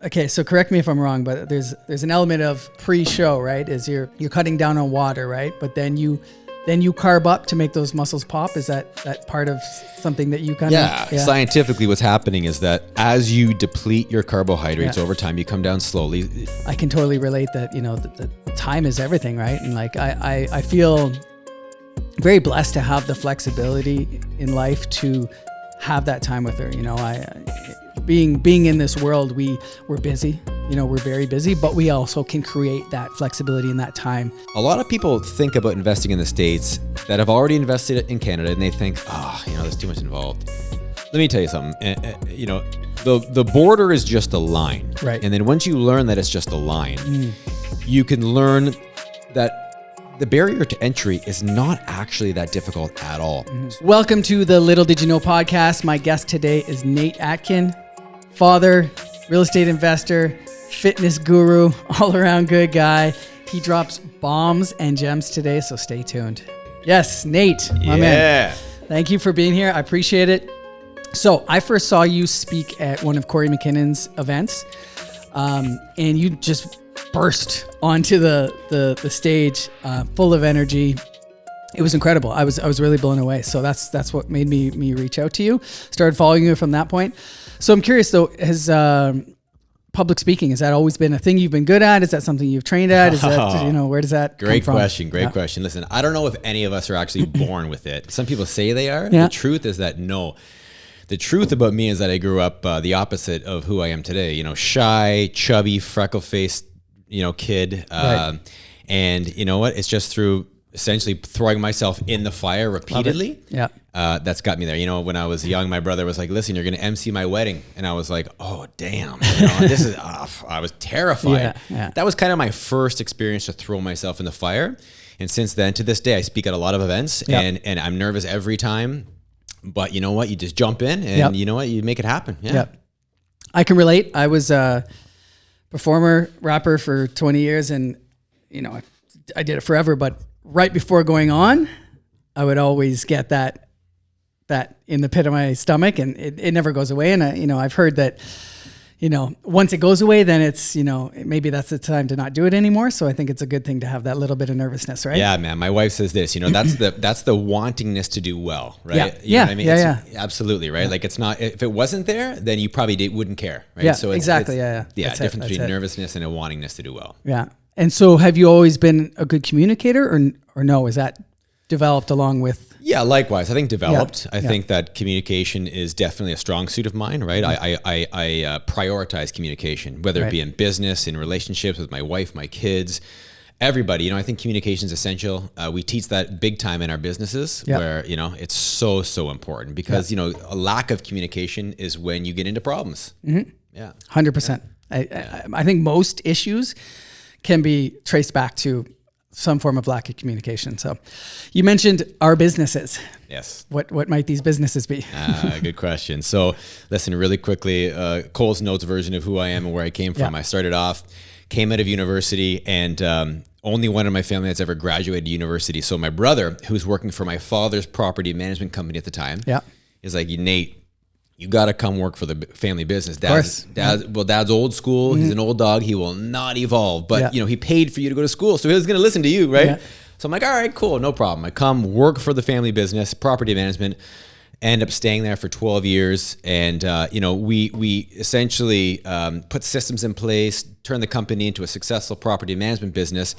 Okay, so correct me if I'm wrong, but there's an element of pre-show, right? Is you're cutting down on water, right? But then you carb up to make those muscles pop. Is that part of something that you kind of? Yeah. Scientifically, what's happening is that as you deplete your carbohydrates over time, you come down slowly. I can totally relate that. The time is everything, right? And like I feel very blessed to have the flexibility in life to have that time with her. Being in this world, we're busy. We're very busy, but we also can create that flexibility and that time. A lot of people think about investing in the States that have already invested in Canada, and they think, there's too much involved. Let me tell you something. The border is just a line, right? And then once you learn that it's just a line, you can learn that the barrier to entry is not actually that difficult at all. Welcome to the Little Did You Know podcast. My guest today is Nate Atkin, father, real estate investor, fitness guru, all around good guy. He drops bombs and gems today, so stay tuned. Yes, Nate, my man. Thank you for being here. I appreciate it. So I first saw you speak at one of Corey McKinnon's events, and you just burst onto the stage, full of energy. It was incredible. I was really blown away. So that's what made me reach out to you. Started following you from that point. So I'm curious though, has public speaking, has that always been a thing you've been good at? Is that something you've trained at? Is that, where does that come from? Great question. Listen, I don't know if any of us are actually born with it. Some people say they are. Yeah. The truth is that no. The truth about me is that I grew up the opposite of who I am today. Shy, chubby, freckle-faced, kid. Right. And you know what? It's just through essentially throwing myself in the fire repeatedly. Yeah. That's got me there. When I was young, my brother was like, listen, you're going to MC my wedding. And I was like, oh, damn. This is, I was terrified. Yeah. That was kind of my first experience to throw myself in the fire. And since then, to this day, I speak at a lot of events and I'm nervous every time. But you know what? You just jump in and you know what? You make it happen. Yeah. Yep. I can relate. I was a performer, rapper for 20 years and, I did it forever. But right before going on, I would always get that in the pit of my stomach and it never goes away. And, I've heard that, once it goes away, then it's, maybe that's the time to not do it anymore. So I think it's a good thing to have that little bit of nervousness, right? Yeah, man. My wife says this, that's the wantingness to do well, right? Yeah. Know what I mean? Yeah. Absolutely, right? Yeah. Like it's not, if it wasn't there, then you probably wouldn't care, right? Yeah, so exactly. Yeah, That's difference between nervousness and a wantingness to do well. Yeah. And so have you always been a good communicator or no? Is that developed along with? Yeah, likewise. I think developed. I think that communication is definitely a strong suit of mine, right? I prioritize communication, whether it be in business, in relationships with my wife, my kids, everybody. I think communication is essential. We teach that big time in our businesses where, it's so important because, a lack of communication is when you get into problems. Mm-hmm. Yeah. 100%. I think most issues can be traced back to some form of lack of communication. So you mentioned our businesses. Yes. What might these businesses be? Good question. So listen, really quickly, Cole's Notes version of who I am and where I came from. I started off, came out of university and only one in my family that's ever graduated university. So my brother, who's working for my father's property management company at the time, is like, Nate, you got to come work for the family business. Dad's old school. Mm-hmm. He's an old dog. He will not evolve. But, he paid for you to go to school. So he was going to listen to you, right? Yeah. So I'm like, all right, cool. No problem. I come work for the family business, property management, end up staying there for 12 years. And, we essentially put systems in place, turned the company into a successful property management business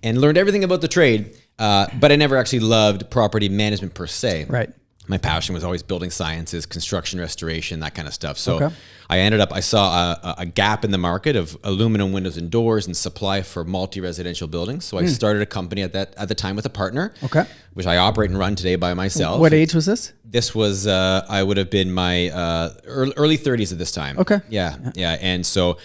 and learned everything about the trade. But I never actually loved property management per se. Right. My passion was always building sciences, construction, restoration, that kind of stuff. So I saw a gap in the market of aluminum windows and doors and supply for multi-residential buildings. So I started a company at the time with a partner, which I operate and run today by myself. What age was this? This was, I would have been my early 30s at this time. Okay. Yeah. And so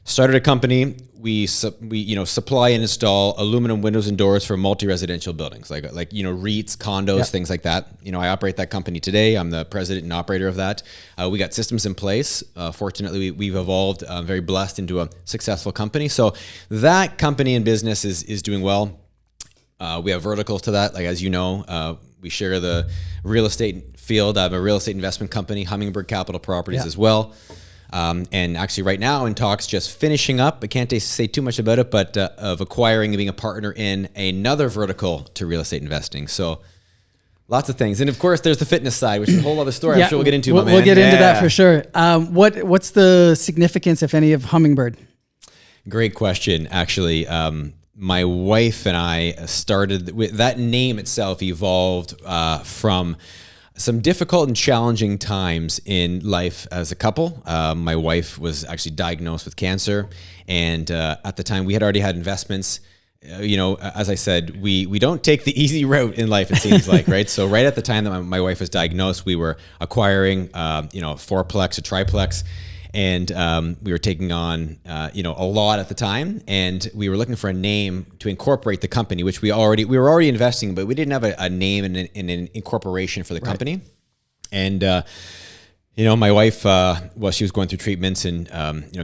started a company. We supply and install aluminum windows and doors for multi-residential buildings, like REITs, condos, things like that. I operate that company today. I'm the president and operator of that. We got systems in place. Fortunately, we've evolved, very blessed into a successful company. So that company and business is doing well. We have verticals to that, like as you know, we share the real estate field. I have a real estate investment company, Hummingbird Capital Properties as well. And actually right now in talks, just finishing up, I can't say too much about it, but of acquiring and being a partner in another vertical to real estate investing. So lots of things. And of course there's the fitness side, which is a whole other story. I'm sure we'll get into, we'll get into that for sure. What's the significance, if any, of Hummingbird? Great question. Actually, my wife and I started with that name itself evolved from some difficult and challenging times in life as a couple. My wife was actually diagnosed with cancer, and at the time we had already had investments. As I said, we don't take the easy route in life, it seems like, right? So right at the time that my wife was diagnosed, we were acquiring, a fourplex, a triplex, and we were taking on, a lot at the time, and we were looking for a name to incorporate the company, which we were already investing, but we didn't have a name and an incorporation for the company. And my wife, she was going through treatments and,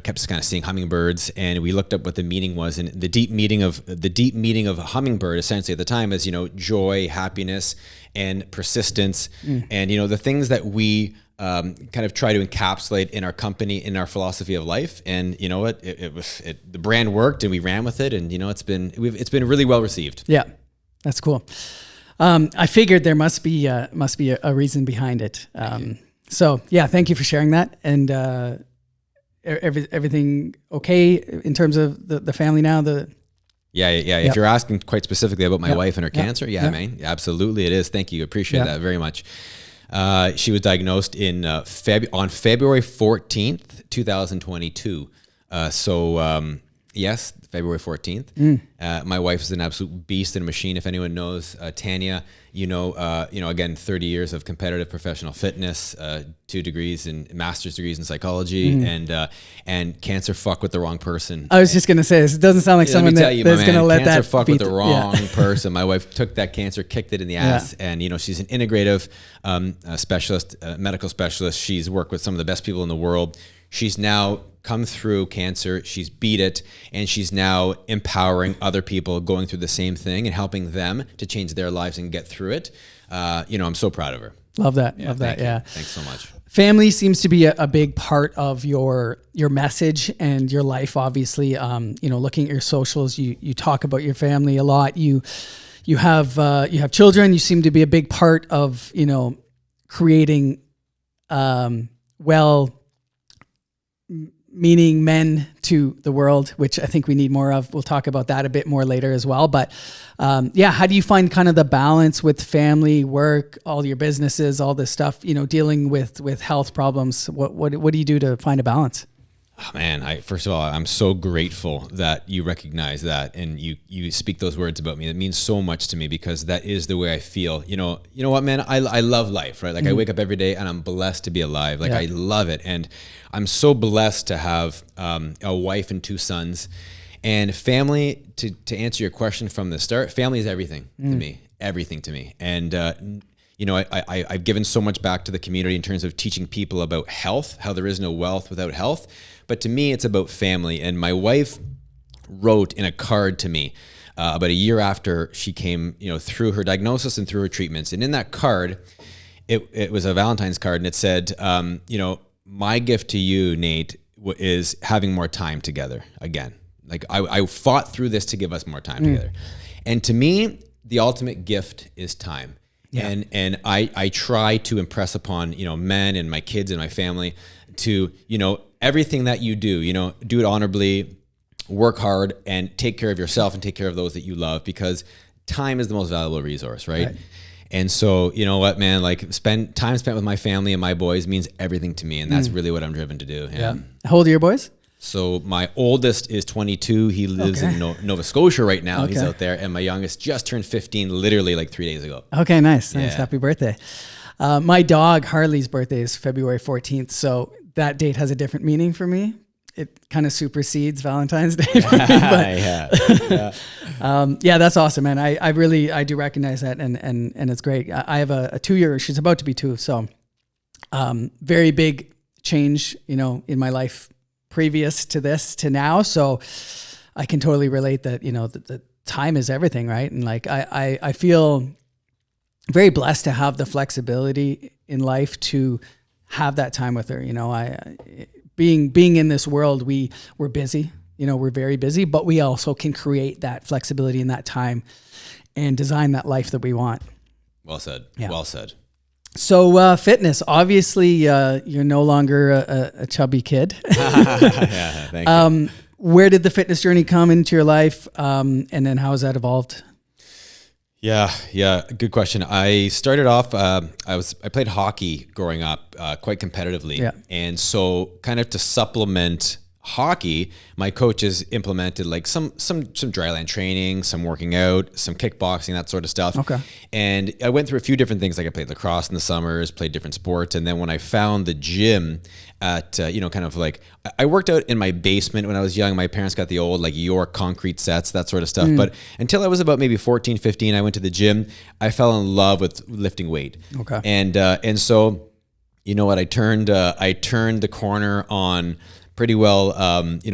kept kind of seeing hummingbirds, and we looked up what the meaning was, and the deep meaning of a hummingbird essentially at the time is, joy, happiness, and persistence. And, the things that we kind of try to encapsulate in our company, in our philosophy of life. And you know what, the brand worked and we ran with it, and, it's been really well received. Yeah, that's cool. I figured there must be a reason behind it. So yeah, thank you for sharing that. And everything okay in terms of the family now? Yeah. If you're asking quite specifically about my wife and her cancer, man, absolutely it is. Thank you. Appreciate that very much. She was diagnosed on February 14th, 2022. Yes, February 14th. My wife is an absolute beast and a machine. If anyone knows Tanya, again, 30 years of competitive professional fitness, 2 degrees and master's degrees in psychology, and cancer fuck with the wrong person. I was just going to say, this doesn't sound like someone that's going to let cancer fuck with the wrong person. My wife took that cancer, kicked it in the ass, and, she's an integrative specialist, medical specialist. She's worked with some of the best people in the world. She's now come through cancer, she's beat it, and she's now empowering other people going through the same thing and helping them to change their lives and get through it. I'm so proud of her. Love that. Love that. Yeah. Thanks so much. Family seems to be a big part of your message and your life. Obviously, looking at your socials, you talk about your family a lot. You have children. You seem to be a big part of, creating, meaning men to the world, which I think we need more of. We'll talk about that a bit more later as well. But how do you find kind of the balance with family, work, all your businesses, all this stuff, dealing with health problems? What do you do to find a balance? Oh, man, first of all, I'm so grateful that you recognize that and you speak those words about me. It means so much to me because that is the way I feel. You know what, man, I love life, right? Like I wake up every day and I'm blessed to be alive. Like I love it. And I'm so blessed to have a wife and 2 sons. And family, to answer your question from the start, family is everything to me, everything to me. And, I've given so much back to the community in terms of teaching people about health, how there is no wealth without health. But to me, it's about family. And my wife wrote in a card to me about a year after she came, through her diagnosis and through her treatments. And in that card, it was a Valentine's card, and it said, my gift to you, Nate, is having more time together again. Like I fought through this to give us more time together. And to me, the ultimate gift is time. Yeah. And I try to impress upon, men and my kids and my family to, everything that you do, do it honorably, work hard, and take care of yourself and take care of those that you love, because time is the most valuable resource, right? And so, you know what, man, like time spent with my family and my boys means everything to me. And that's really what I'm driven to do. Yeah. How old are your boys? So my oldest is 22. He lives in Nova Scotia right now. He's out there. And my youngest just turned 15 literally like 3 days ago. Okay, nice. Happy birthday. My dog Harley's birthday is February 14th. So that date has a different meaning for me. It kind of supersedes Valentine's Day for me. But that's awesome, man. I do recognize that, and it's great. I have a 2-year. She's about to be 2. So very big change, in my life previous to this to now. So I can totally relate that, the time is everything, right? And like, I feel very blessed to have the flexibility in life to have that time with her. being in this world, we're busy, we're very busy, but we also can create that flexibility in that time and design that life that we want. Well said. Yeah. Well said. So fitness, obviously you're no longer a chubby kid. Yeah, thank you. Where did the fitness journey come into your life? And then how has that evolved? Yeah, good question. I started off, I played hockey growing up, quite competitively. Yeah. And so kind of to supplement hockey, my coaches implemented like some dryland training, some working out, some kickboxing, that sort of stuff. Okay. And I went through a few different things. Like I played lacrosse in the summers, played different sports. And then when I found the gym at, kind of like, I worked out in my basement when I was young. My parents got the old like York concrete sets, that sort of stuff. But until I was about maybe 14, 15, I went to the gym. I fell in love with lifting weight. Okay. And so, you know what, I turned the corner on pretty well,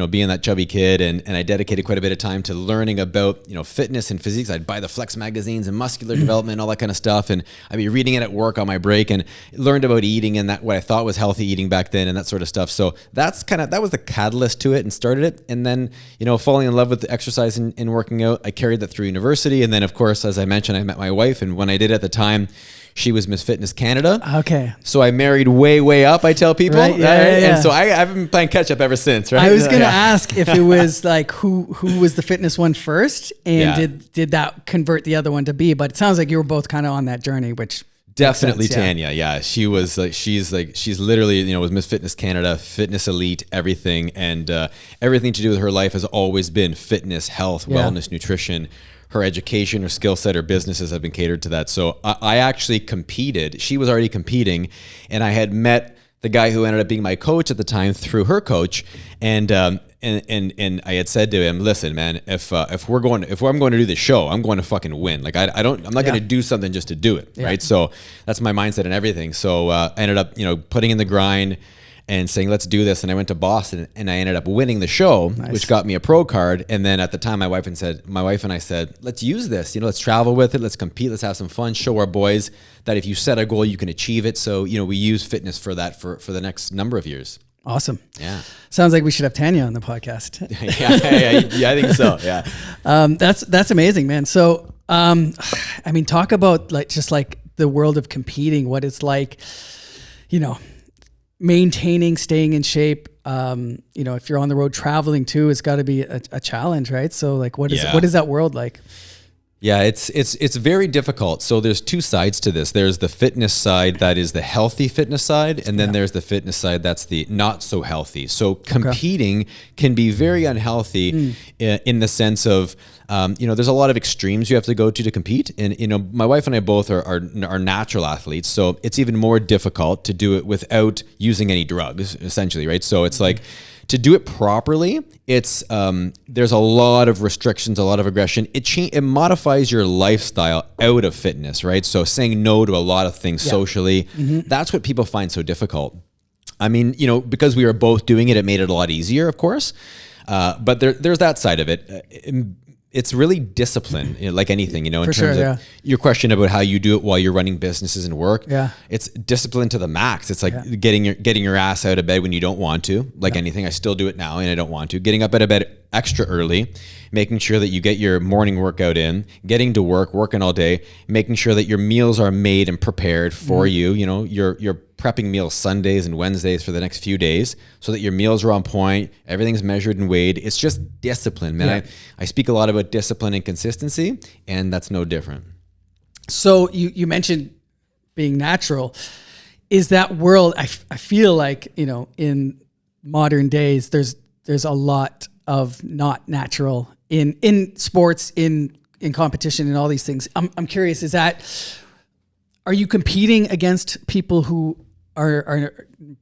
being that chubby kid, and I dedicated quite a bit of time to learning about, fitness and physiques. I'd buy the Flex magazines and muscular development and all that kind of stuff. And I'd be reading it at work on my break, and learned about eating and that what I thought was healthy eating back then and that sort of stuff. So that was the catalyst to it and started it. And then, falling in love with the exercise and working out, I carried that through university. And then of course, as I mentioned, I met my wife, and when I did at the time, she was Miss Fitness Canada. Okay. So I married way up, I tell people. Right, yeah. And so I've been playing catch up ever since, right? I was going to ask if it was like who was the fitness one first, and did that convert the other one to be, but it sounds like you were both kind of on that journey, which definitely sense, Tanya. Yeah. She was like, she's literally, was Miss Fitness Canada, fitness elite, everything. And everything to do with her life has always been fitness, health, wellness, nutrition. Her education, her skill set, her businesses have been catered to that. So I actually competed. She was already competing, and I had met the guy who ended up being my coach at the time through her coach. And I had said to him, listen, man, if I'm going to do this show, I'm going to fucking win. Like I'm not going to do something just to do it. Yeah. Right. So that's my mindset and everything. So I ended up, putting in the grind and saying, let's do this. And I went to Boston, and I ended up winning the show, which got me a pro card. And then at the time, my wife and I said, let's use this, let's travel with it. Let's compete. Let's have some fun, show our boys that if you set a goal, you can achieve it. So, we use fitness for that for the next number of years. Awesome. Yeah. Sounds like we should have Tanya on the podcast. yeah, I think so. Yeah. That's amazing, man. So, talk about just like the world of competing, what it's like, maintaining, staying in shape. If you're on the road traveling too, it's got to be a challenge, right? So like, what is that world like? Yeah, it's very difficult. So there's two sides to this. There's the fitness side that is the healthy fitness side, and then there's the fitness side that's the not so healthy. So competing can be very unhealthy in the sense of, there's a lot of extremes you have to go to compete. And, my wife and I both are natural athletes. So it's even more difficult to do it without using any drugs, essentially, right? So it's like, to do it properly, it's there's a lot of restrictions, a lot of aggression. It modifies your lifestyle out of fitness, right? So saying no to a lot of things socially, that's what people find so difficult. I mean, because we were both doing it, it made it a lot easier, of course. But there's that side of it. It's really discipline, like anything, in terms of your question about how you do it while you're running businesses and work. Yeah. It's discipline to the max. It's like getting your ass out of bed when you don't want to, like anything. I still do it now and I don't want to. Getting up out of bed extra early, making sure that you get your morning workout in, getting to work, working all day, making sure that your meals are made and prepared for you. You're prepping meals Sundays and Wednesdays for the next few days so that your meals are on point, everything's measured and weighed. It's just discipline, man. I speak a lot about discipline and consistency, and that's no different. So you mentioned being natural. Is that world, I feel like, in modern days, there's a lot of not natural in sports, in competition and all these things. I'm curious, are you competing against people who are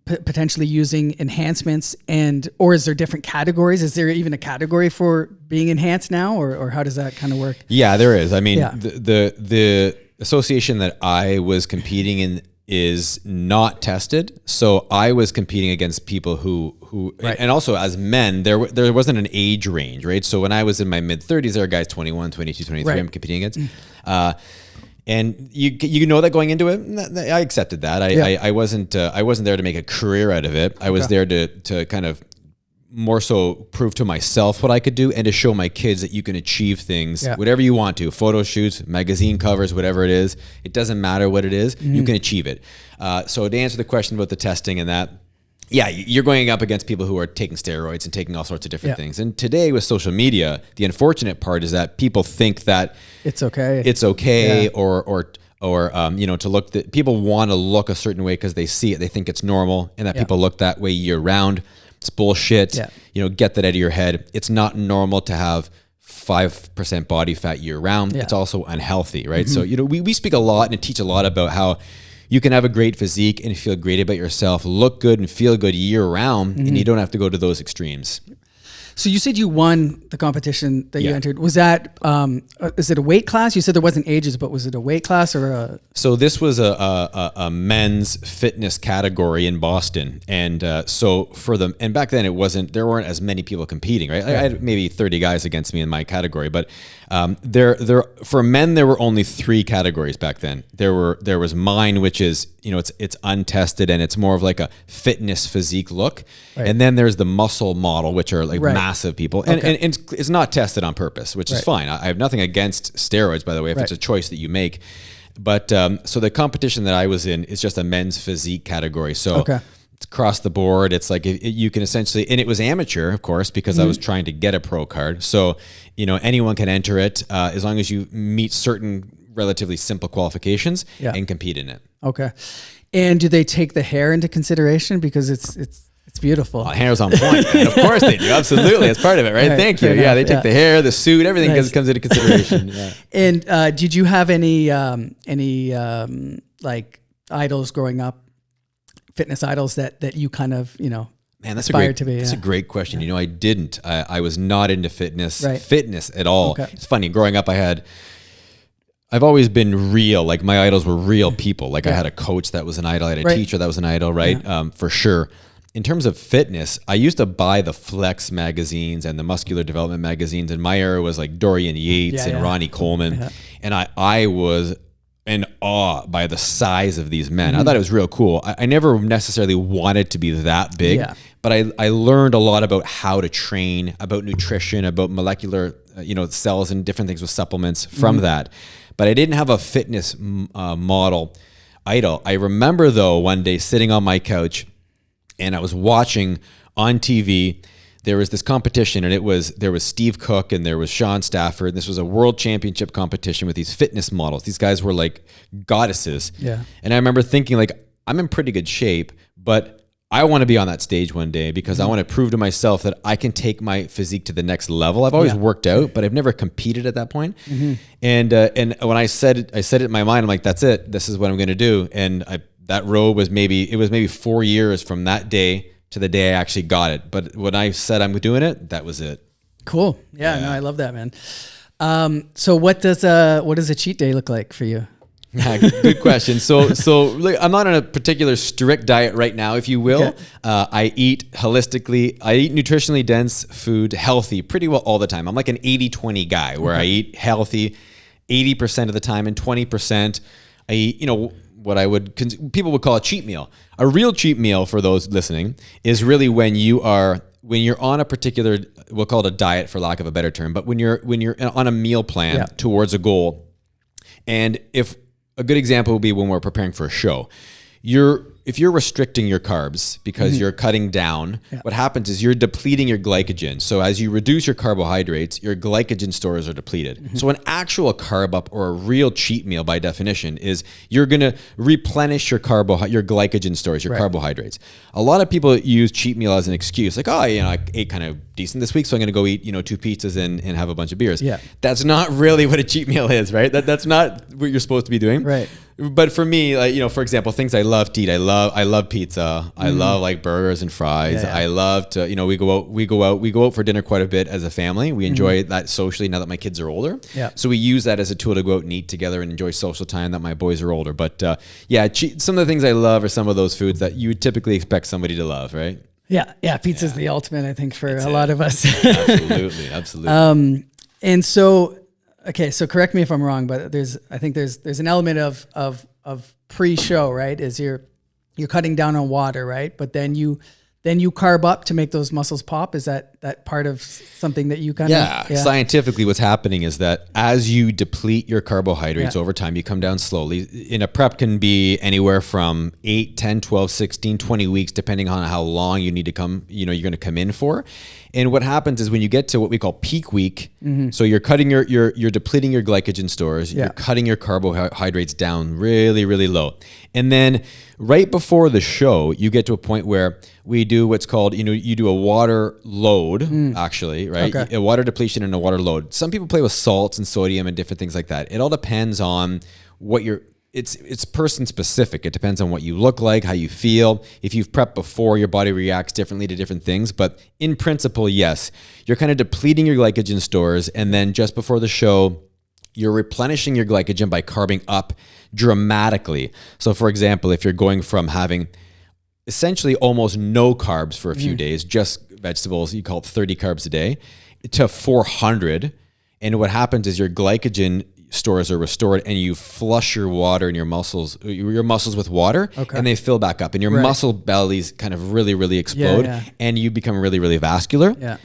potentially using enhancements, or is there different categories? Is there even a category for being enhanced now, or how does that kind of work? Yeah, there is. I mean, the association that I was competing in is not tested. So I was competing against people who and also as men, there wasn't an age range, right? So when I was in my mid 30s, there were guys 21, 22, 23 I'm competing against. And you know that going into it, I accepted that. I wasn't there to make a career out of it. I was there to kind of more so prove to myself what I could do and to show my kids that you can achieve things, whatever you want to, photo shoots, magazine covers, whatever it is. It doesn't matter what it is, you can achieve it. So to answer the question about the testing and that, you're going up against people who are taking steroids and taking all sorts of different things. And today with social media, the unfortunate part is that people think that it's okay, or to look that people want to look a certain way because they see it, they think it's normal, and that people look that way year round. It's bullshit. Get that out of your head. It's not normal to have 5% body fat year round. It's also unhealthy, right? So, we speak a lot and teach a lot about how you can have a great physique and feel great about yourself, look good and feel good year round, and you don't have to go to those extremes. So you said you won the competition that you entered. Was that, is it a weight class? You said there wasn't ages, but was it a weight class or a? So this was a men's fitness category in Boston. And and back then there weren't as many people competing, right? I had maybe 30 guys against me in my category, but for men, there were only 3 categories back then. There was mine, which is, it's untested and it's more of like a fitness physique look. And then there's the muscle model, which are like massive people. And it's not tested on purpose, which is fine. I have nothing against steroids, by the way, if it's a choice that you make. But so the competition that I was in is just a men's physique category. So it's across the board. It's like you can essentially, and it was amateur, of course, because I was trying to get a pro card. So, anyone can enter it as long as you meet certain relatively simple qualifications and compete in it. Okay. And do they take the hair into consideration? Because it's beautiful. Hair's on point. And of course they do. Absolutely. That's part of it, right? Thank you. They take the hair, the suit, everything comes into consideration. And did you have any like idols growing up, fitness idols that you kind of, Man, that's aspired to be? That's a great question. I didn't. I was not into fitness at all. Okay. It's funny. Growing up, I've always been real. Like my idols were real people. Like I had a coach that was an idol. I had a teacher that was an idol, right? For sure. In terms of fitness, I used to buy the Flex magazines and the Muscular Development magazines. And my era was like Dorian Yates and Ronnie Coleman. And I was in awe by the size of these men. I thought it was real cool. I never necessarily wanted to be that big, but I learned a lot about how to train, about nutrition, about molecular, cells and different things with supplements from that. But I didn't have a fitness model idol. I remember though, one day sitting on my couch and I was watching on TV, there was this competition and there was Steve Cook and there was Sean Stafford. This was a world championship competition with these fitness models. These guys were like goddesses. And I remember thinking like, I'm in pretty good shape, but I want to be on that stage one day because I want to prove to myself that I can take my physique to the next level. I've always worked out, but I've never competed at that point. And when I said it in my mind, I'm like, that's it. This is what I'm going to do. And that road was maybe 4 years from that day to the day I actually got it. But when I said I'm doing it, that was it. Cool. Yeah. No, I love that, man. So what does a cheat day look like for you? Good question. So I'm not on a particular strict diet right now, if you will. I eat holistically. I eat nutritionally dense food, healthy, pretty well all the time. I'm like an 80-20 guy where I eat healthy 80% of the time and 20% I eat, what people would call a cheat meal. A real cheat meal, for those listening, is really when you're on a particular, we'll call it a diet for lack of a better term, but when you're on a meal plan towards a goal. And if a good example would be when we're preparing for a show, if you're restricting your carbs because you're cutting down, what happens is you're depleting your glycogen. So as you reduce your carbohydrates, your glycogen stores are depleted. So an actual carb up or a real cheat meal by definition is you're going to replenish your glycogen stores, your carbohydrates. A lot of people use cheat meal as an excuse. Like, I ate kind of decent this week, so I'm going to go eat, 2 pizzas and have a bunch of beers. That's not really what a cheat meal is, right? That's not what you're supposed to be doing. Right. But for me, like, for example, things I love to eat. I love pizza. I love like burgers and fries. I love to, we go out for dinner quite a bit as a family. We enjoy that socially now that my kids are older. So we use that as a tool to go out and eat together and enjoy social time that my boys are older. But some of the things I love are some of those foods that you would typically expect somebody to love, right? Yeah. Pizza's the ultimate, I think, for a lot of us. Absolutely. And so okay, so correct me if I'm wrong, but I think there's an element of pre-show, right? Is you're cutting down on water, right? But then you carb up to make those muscles pop. Is that part of something that you kind of... Yeah, scientifically what's happening is that as you deplete your carbohydrates over time, you come down slowly. In a prep can be anywhere from 8, 10, 12, 16, 20 weeks, depending on how long you need to come, you're going to come in for. And what happens is when you get to what we call peak week, so you're cutting you're depleting your glycogen stores, you're cutting your carbohydrates down really, really low. And then right before the show, you get to a point where we do what's called, you do a water load, actually, right? Okay. A water depletion and a water load. Some people play with salts and sodium and different things like that. It all depends on what it's person specific. It depends on what you look like, how you feel. If you've prepped before, your body reacts differently to different things. But in principle, yes, you're kind of depleting your glycogen stores. And then just before the show, you're replenishing your glycogen by carbing up dramatically. So for example, if you're going from having essentially almost no carbs for a few days, just vegetables, you call it 30 carbs a day, to 400. And what happens is your glycogen stores are restored and you flush your water and your muscles with water, and they fill back up and your muscle bellies kind of really, really explode and you become really, really vascular. Yeah.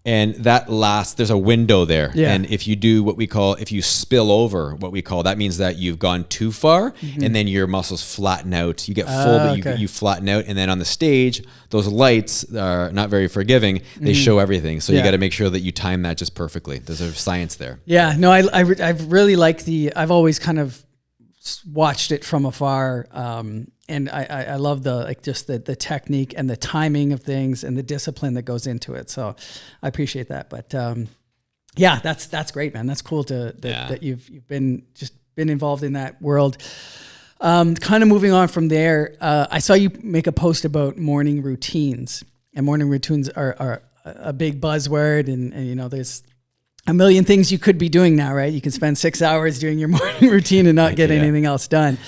And that lasts, there's a window there. Yeah. And if you do if you spill over, that means that you've gone too far and then your muscles flatten out. You get full, but you flatten out. And then on the stage, those lights are not very forgiving. They show everything. So you got to make sure that you time that just perfectly. There's a science there. Yeah, no, I really like I've always kind of watched it from afar. And I love the technique and the timing of things and the discipline that goes into it. So I appreciate that. But that's great, man. That's cool that you've been involved in that world. Kind of moving on from there, I saw you make a post about morning routines, and morning routines are a big buzzword, and there's a million things you could be doing now, right? You can spend 6 hours doing your morning routine and not get anything else done.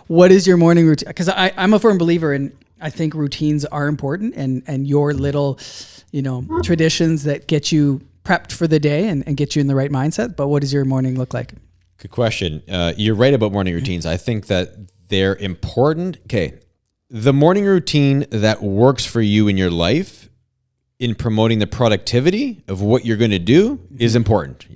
What is your morning routine? Because I'm a firm believer in, I think routines are important, and your little, traditions that get you prepped for the day and get you in the right mindset. But what does your morning look like? Good question. You're right about morning routines. I think that they're important. Okay. The morning routine that works for you in your life in promoting the productivity of what you're going to do is important,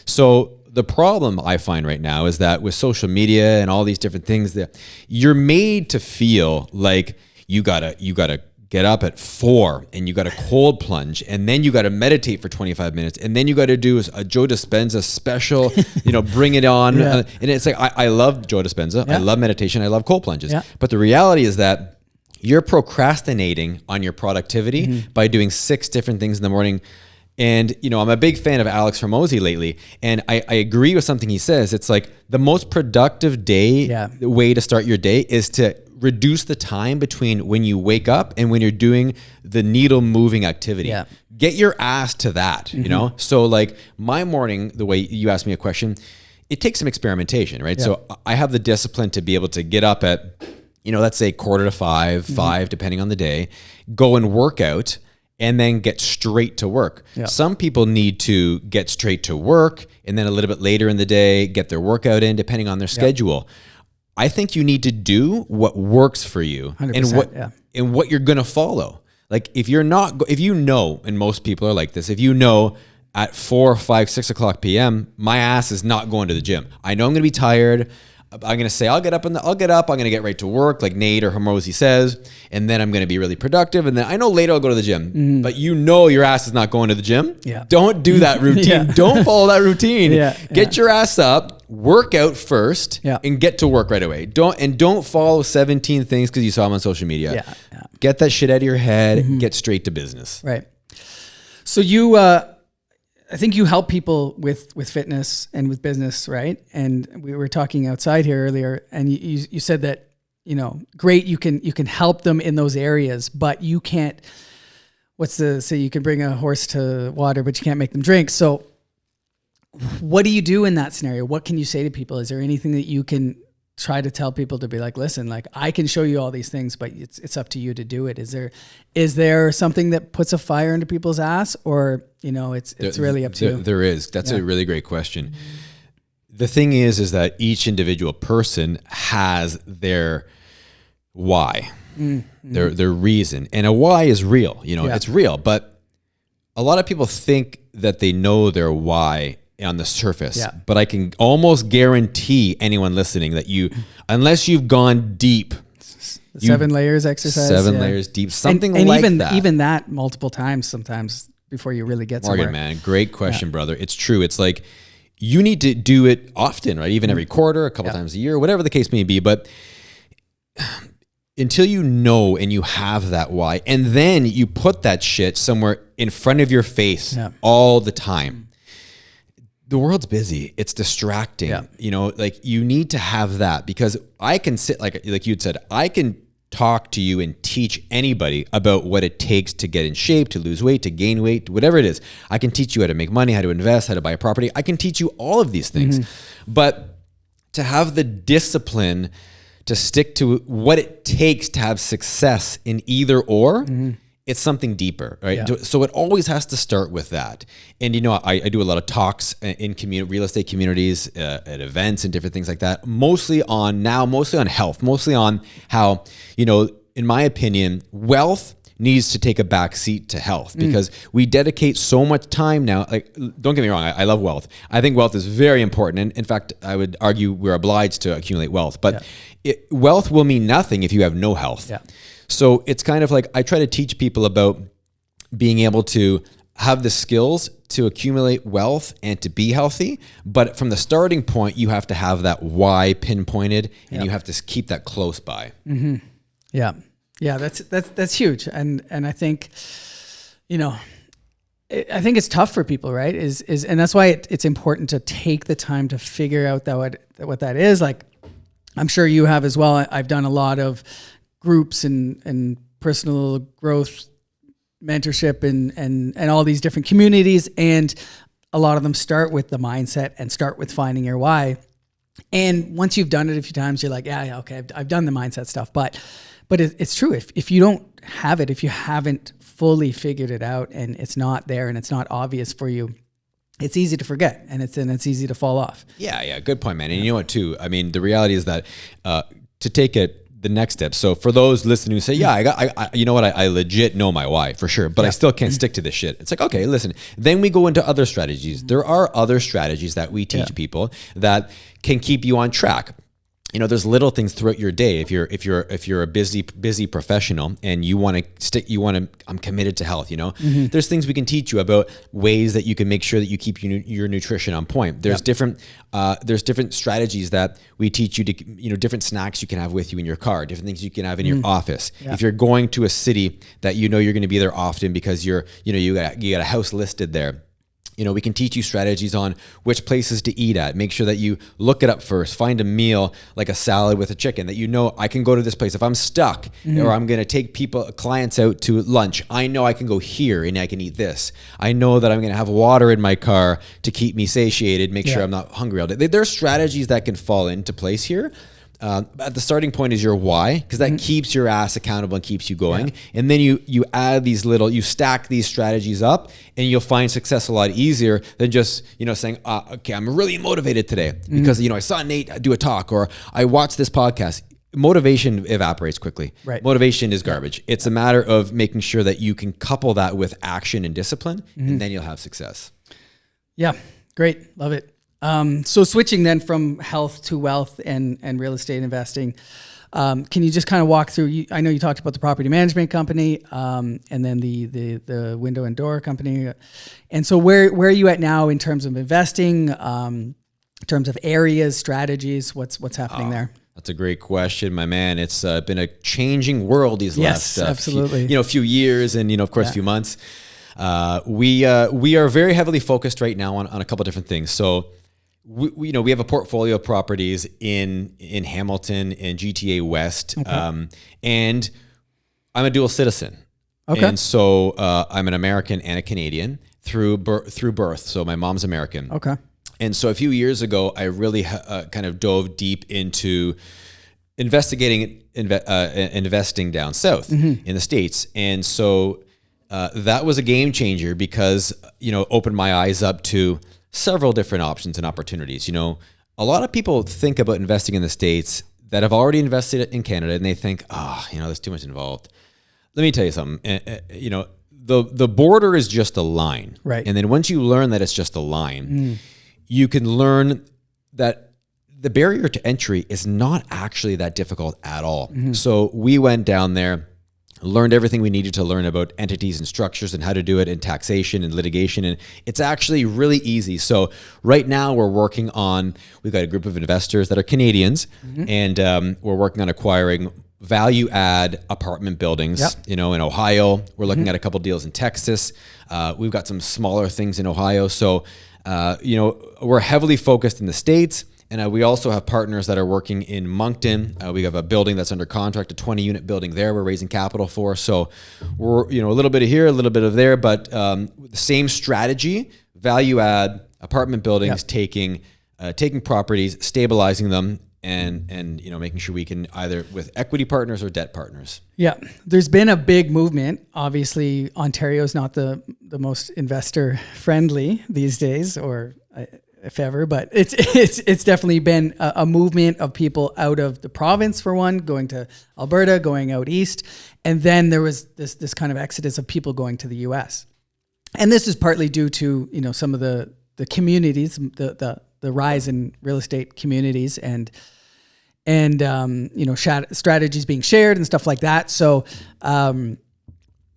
So the problem I find right now is that with social media and all these different things, that you're made to feel like you gotta get up at 4 and you got to cold plunge, and then you got to meditate for 25 minutes, and then you got to do a Joe Dispenza special, bring it on. And it's like, I love Joe Dispenza. I love meditation. I love cold plunges. But the reality is that you're procrastinating on your productivity by doing 6 different things in the morning. And, I'm a big fan of Alex Hormozi lately, and I agree with something he says. It's like the most productive way to start your day is to reduce the time between when you wake up and when you're doing the needle moving activity. Yeah. Get your ass to that, So like my morning, the way you asked me a question, it takes some experimentation, right? Yeah. So I have the discipline to be able to get up at, let's say 4:45, 5, depending on the day, go and work out, and then get straight to work. Yeah. Some people need to get straight to work and then a little bit later in the day, get their worked in, depending on their schedule. I think you need to do what works for you and what you're going to follow. Like if and most people are like this, if at 4, 5, 6 o'clock PM, my ass is not going to the gym. I know I'm going to be tired. I'm going to say, I'll get up. I'm going to get right to work, like Nate or Hormozi says, and then I'm going to be really productive. And then I know later I'll go to the gym, but your ass is not going to the gym. Yeah. Don't do that routine. Don't follow that routine. Get your ass up, work out first, and get to work right away. Don't follow 17 things because you saw them on social media. Get that shit out of your head. Get straight to business. Right. So I think you help people with fitness and with business, right? And we were talking outside here earlier, and you said that, great, you can help them in those areas, but you can't, you can bring a horse to water, but you can't make them drink. So what do you do in that scenario? What can you say to people? Is there anything that you can try to tell people to be like, listen, like I can show you all these things, but it's up to you to do it. Is there something that puts a fire into people's ass, or, it's really up to you? There is. That's a really great question. the thing is that each individual person has their why, their reason, and a why is real. It's real, but a lot of people think that they know their why on the surface. Yeah. But I can almost guarantee anyone listening that unless you've gone deep, 7 layers exercise, 7 layers deep, something and like even, that. Even that multiple times sometimes before you really get somewhere. Morgan, man, great question, brother. It's true. It's like you need to do it often, right? Even every quarter, a couple times a year, whatever the case may be. But until you know and you have that why, and then you put that shit somewhere in front of your face all the time. The world's busy. It's distracting. Like you need to have that, because I can sit like you'd said, I can talk to you and teach anybody about what it takes to get in shape, to lose weight, to gain weight, whatever it is. I can teach you how to make money, how to invest, how to buy a property. I can teach you all of these things. But to have the discipline to stick to what it takes to have success in either or, it's something deeper, right? Yeah. So it always has to start with that. And I do a lot of talks in real estate communities, at events and different things like that, mostly on health, mostly on how, in my opinion, wealth needs to take a back seat to health, because we dedicate so much time now. Like, don't get me wrong, I love wealth. I think wealth is very important. And in fact, I would argue we're obliged to accumulate wealth, but wealth will mean nothing if you have no health. Yeah. So it's kind of like I try to teach people about being able to have the skills to accumulate wealth and to be healthy. But from the starting point, you have to have that why pinpointed, and you have to keep that close by. Yeah. Yeah. That's huge. And I think, I think it's tough for people, right? And that's why it's important to take the time to figure out what that is. Like, I'm sure you have as well. I've done a lot of groups and personal growth mentorship and all these different communities. And a lot of them start with the mindset and start with finding your why. And once you've done it a few times, you're like, yeah, okay, I've done the mindset stuff. But it's true. If you don't have it, if you haven't fully figured it out and it's not there and it's not obvious for you, it's easy to forget, and it's easy to fall off. Yeah. Good point, man. And you know what too? I mean, the reality is that, to take it the next step. So for those listening who say, I legit know my why for sure, but I still can't stick to this shit. It's like, okay, listen, then we go into other strategies. There are other strategies that we teach people that can keep you on track. There's little things throughout your day. If you're a busy professional and I'm committed to health, there's things we can teach you about ways that you can make sure that you keep your nutrition on point. There's different strategies that we teach you to, different snacks you can have with you in your car, different things you can have in your office. Yeah. If you're going to a city that you're going to be there often because you got a house listed there. We can teach you strategies on which places to eat at. Make sure that you look it up first. Find a meal like a salad with a chicken that I can go to this place. If I'm stuck or I'm going to take clients out to lunch, I know I can go here and I can eat this. I know that I'm going to have water in my car to keep me satiated, make sure I'm not hungry all day. There are strategies that can fall into place here. At the starting point is your why, because that keeps your ass accountable and keeps you going. Yeah. And then you add you stack these strategies up, and you'll find success a lot easier than just, saying, okay, I'm really motivated today because, I saw Nate do a talk or I watched this podcast. Motivation evaporates quickly. Right. Motivation is garbage. It's a matter of making sure that you can couple that with action and discipline, and then you'll have success. Yeah. Great. Love it. So switching then from health to wealth and real estate investing, can you just kind of walk through? I know you talked about the property management company, and then the window and door company, and so where are you at now in terms of investing, in terms of areas, strategies? What's happening there? That's a great question, my man. It's been a changing world these last absolutely. Few years and of course few months. We are very heavily focused right now on a couple of different things. So. We have a portfolio of properties in Hamilton and GTA West, and I'm a dual citizen. Okay. And so I'm an American and a Canadian through birth. So my mom's American. Okay. And so a few years ago, I really kind of dove deep into investing down south in the States, and so that was a game changer because opened my eyes up to several different options and opportunities. a lot of people think about investing in the States that have already invested in Canada, and they think, there's too much involved. Let me tell you something. The border is just a line. Right. And then once you learn that it's just a line, you can learn that the barrier to entry is not actually that difficult at all. So we went down there, learned everything we needed to learn about entities and structures and how to do it in taxation and litigation. And it's actually really easy. So right now we've got a group of investors that are Canadians, and we're working on acquiring value add apartment buildings, in Ohio. We're looking at a couple deals in Texas. We've got some smaller things in Ohio. So, we're heavily focused in the States. And we also have partners that are working in Moncton. We have a building that's under contract, a 20-unit building there we're raising capital for. So we're, a little bit of here, a little bit of there, but the same strategy, value add, apartment buildings, taking properties, stabilizing them, and making sure we can either with equity partners or debt partners. Yeah, there's been a big movement. Obviously, Ontario is not the most investor friendly these days, or if ever, but it's definitely been a movement of people out of the province, for one, going to Alberta, going out east, and then there was this kind of exodus of people going to the U.S. And this is partly due to some of the communities, the rise in real estate communities, and strategies being shared and stuff like that. So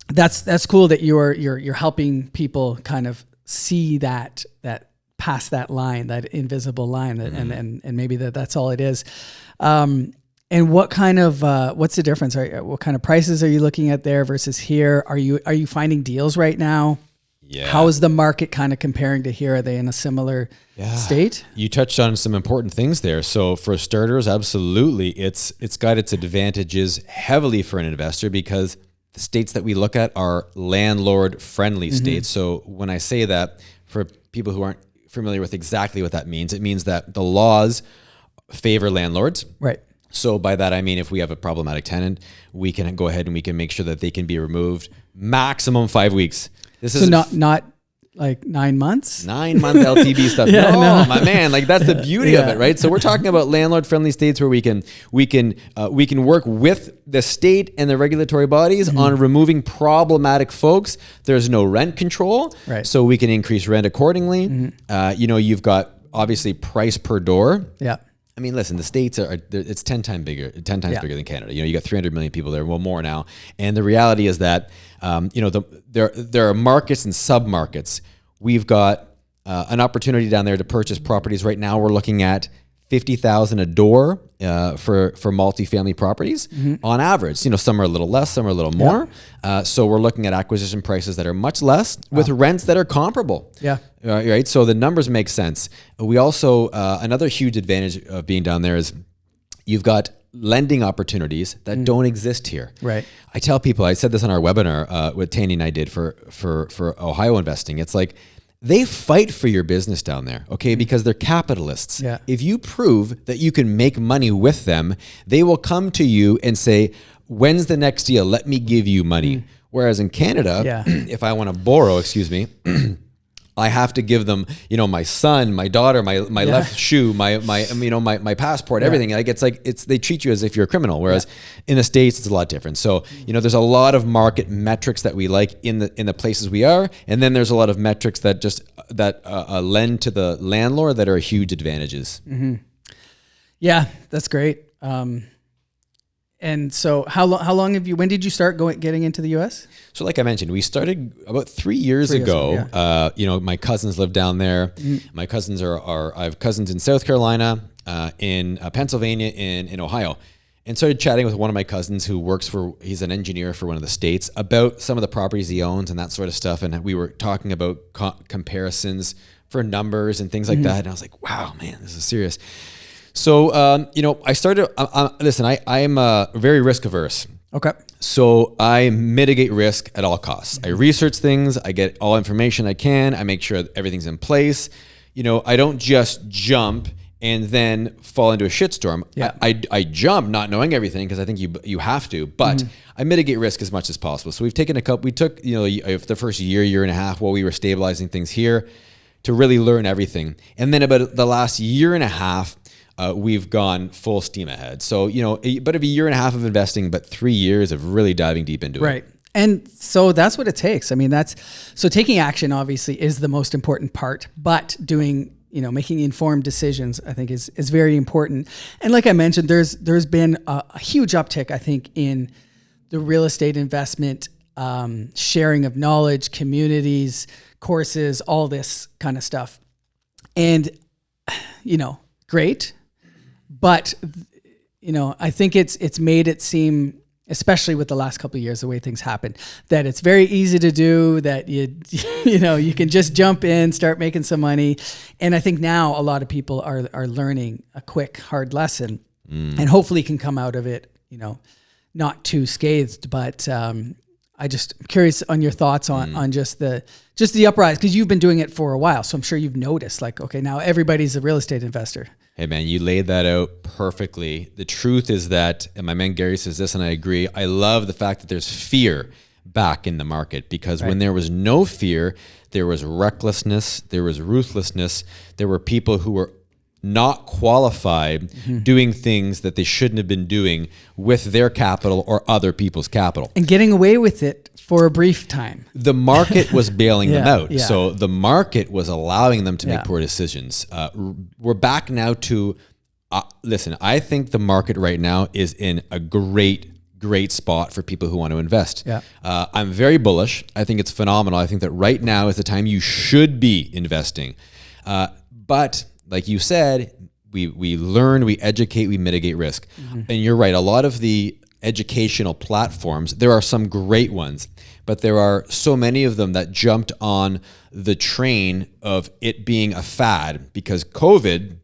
that's cool that you're helping people kind of see that past that line, that invisible line, and maybe that's all it is. And what kind of what's the difference? What kind of prices are you looking at there versus here? Are you finding deals right now? Yeah. How is the market kind of comparing to here? Are they in a similar state? You touched on some important things there. So for starters, absolutely, it's got its advantages heavily for an investor because the states that we look at are landlord-friendly states. So when I say that, for people who aren't familiar with exactly what that means, it means that the laws favor landlords. Right. So by that, I mean, if we have a problematic tenant, we can go ahead and we can make sure that they can be removed maximum 5 weeks. This is not like 9 months, 9-month LTB stuff. No, my man, like that's the beauty of it, right? So we're talking about landlord-friendly states where we can work with the state and the regulatory bodies on removing problematic folks. There's no rent control, right? So we can increase rent accordingly. You've got obviously price per door. Yeah. I mean, listen, the States it's 10 times bigger than Canada. You got 300 million people there, well, more now. And the reality is that, there are markets and sub-markets. We've got an opportunity down there to purchase properties. Right now, we're looking at $50,000 a door for multifamily properties on average. Some are a little less, some are a little more. So we're looking at acquisition prices that are much less with rents that are comparable. Yeah. Right. So the numbers make sense. We also another huge advantage of being down there is you've got lending opportunities that don't exist here. Right. I tell people, I said this on our webinar, what Tandy and I did for Ohio investing. It's like, they fight for your business down there, okay? Because they're capitalists. Yeah. If you prove that you can make money with them, they will come to you and say, when's the next deal? Let me give you money. Whereas in Canada, if I want to borrow, I have to give them, my son, my daughter, my left shoe, my passport, everything. Like they treat you as if you're a criminal. Whereas in the States, it's a lot different. So there's a lot of market metrics that we like in the places we are, and then there's a lot of metrics that lend to the landlord that are huge advantages. Yeah, that's great. And so how long when did you start getting into the US? So like I mentioned, we started about 3 years ago. My cousins live down there. My cousins I have cousins in South Carolina, in Pennsylvania, in Ohio. And started chatting with one of my cousins who he's an engineer for one of the states, about some of the properties he owns and that sort of stuff. And we were talking about comparisons for numbers and things like that. And I was like, wow, man, this is serious. So, I started, listen, I am very risk averse. Okay. So I mitigate risk at all costs. I research things. I get all information I can. I make sure that everything's in place. I don't just jump and then fall into a shitstorm. Yeah. I jump not knowing everything because I think you have to, but I mitigate risk as much as possible. So we took, the first year and a half while we were stabilizing things here to really learn everything. And then about the last year and a half, we've gone full steam ahead. So, but of a year and a half of investing, but 3 years of really diving deep into it. Right. And so that's what it takes. I mean, so taking action obviously is the most important part, but making informed decisions, I think is very important. And like I mentioned, there's been a huge uptick, I think, in the real estate investment, sharing of knowledge, communities, courses, all this kind of stuff. And, great. But, I think it's made it seem, especially with the last couple of years, the way things happen, that it's very easy to do, that you can just jump in, start making some money. And I think now a lot of people are learning a quick, hard lesson and hopefully can come out of it, not too scathed. But I'm curious on your thoughts on just the uprise, because you've been doing it for a while. So I'm sure you've noticed, like, okay, now everybody's a real estate investor. Hey man, you laid that out perfectly. The truth is that, and my man Gary says this, and I agree, I love the fact that there's fear back in the market, because when there was no fear, there was recklessness, there was ruthlessness, there were people who were not qualified doing things that they shouldn't have been doing with their capital or other people's capital. And getting away with it for a brief time. The market was bailing them out. Yeah. So the market was allowing them to make poor decisions. We're back now to, listen, I think the market right now is in a great spot for people who want to invest. Yeah. I'm very bullish. I think it's phenomenal. I think that right now is the time you should be investing. But like you said, we learn, we educate, we mitigate risk. And you're right, a lot of the educational platforms, there are some great ones, but there are so many of them that jumped on the train of it being a fad, because COVID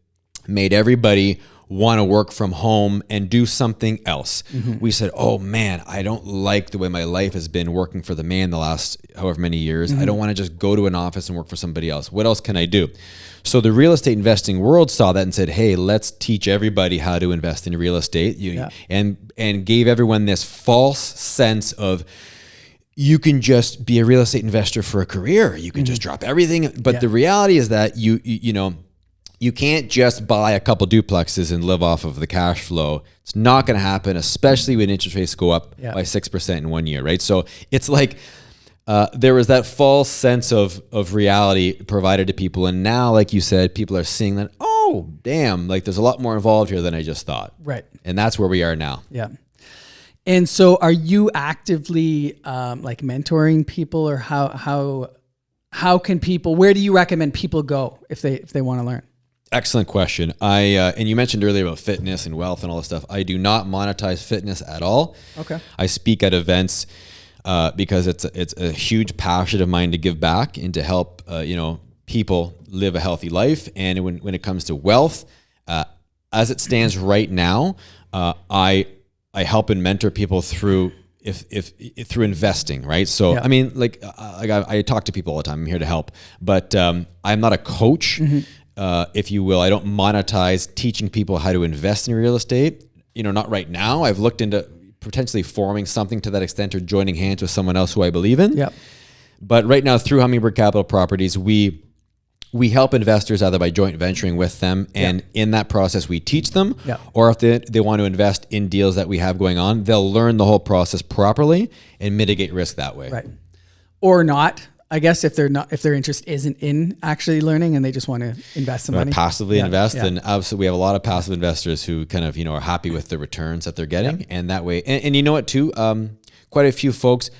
made everybody want to work from home and do something else. We said, oh man, I don't like the way my life has been working for the man the last however many years. I don't want to just go to an office and work for somebody else. What else can I do? So the real estate investing world saw that and said, hey, let's teach everybody how to invest in real estate, and gave everyone this false sense of, you can just be a real estate investor for a career. You can just drop everything. But the reality is that you can't just buy a couple duplexes and live off of the cash flow. It's not going to happen, especially when interest rates go up by 6% in 1 year, right? So it's like there was that false sense of reality provided to people. And now, like you said, people are seeing that, oh, damn, like there's a lot more involved here than I just thought. Right. And that's where we are now. Yeah. And so are you actively like mentoring people, or how can people, where do you recommend people go if they want to learn? Excellent question. And you mentioned earlier about fitness and wealth and all this stuff. I do not monetize fitness at all. Okay. I speak at events because it's a huge passion of mine to give back and to help people live a healthy life. And when it comes to wealth, as it stands right now, I help and mentor people through through investing, right? So I mean, I talk to people all the time. I'm here to help, but I'm not a coach. If you will. I don't monetize teaching people how to invest in real estate. Not right now. I've looked into potentially forming something to that extent, or joining hands with someone else who I believe in. Yep. But right now, through Hummingbird Capital Properties, we help investors either by joint venturing with them, and in that process, we teach them, or if they want to invest in deals that we have going on, they'll learn the whole process properly and mitigate risk that way. Right. Or not. I guess if their interest isn't in actually learning and they just want to invest some money. Passively invest. And obviously we have a lot of passive investors who kind of, are happy with the returns that they're getting. And that way, and you know what too, quite a few folks